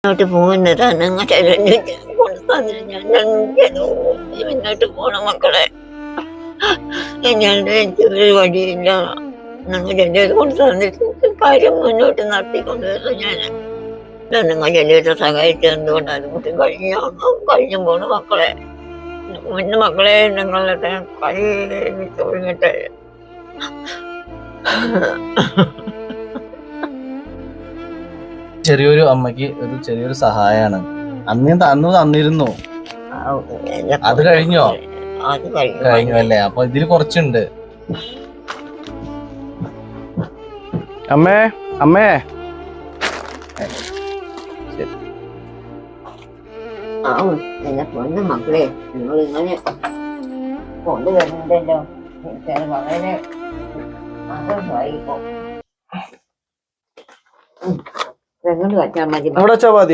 മുന്നോട്ട് പോകുന്നത് നിങ്ങൾ കൊണ്ട് തന്നിട്ട് ഞാൻ മുന്നോട്ട് പോണം മക്കളെ. എനിക്ക് ഒരു വഴിയില്ല. നിങ്ങൾ എൻ്റെ കൊണ്ട് തന്നിട്ട് കാര്യം മുന്നോട്ട് നടത്തിക്കൊണ്ടുവരുന്നു. ഞാൻ നിങ്ങൾ എൻ്റെ സഹായിച്ച് എന്തുകൊണ്ടാലും കുട്ടി കഴിഞ്ഞു പോണു മക്കളെ. മുന്നേ മക്കളെ നിങ്ങളുടെ കൈ തുടങ്ങിട്ടെ. ചെറിയൊരു അമ്മക്ക് ഒരു ചെറിയൊരു സഹായമാണ്. അന്ന് തന്നിരുന്നു. അത് കഴിഞ്ഞോ? കഴിഞ്ഞു അല്ലേ? അപ്പൊ ഇതില് കുറച്ചുണ്ട്. അമ്മേ അമ്മേ പൊന്നു മക്കളെ, നിങ്ങൾ ഇങ്ങനെ കൊണ്ടുവരുന്നുണ്ടല്ലോ. വളരെ ആഗ്രഹമായിപ്പോ. വെച്ചാൽ മതി. അവിടെ വെച്ചാ മതി.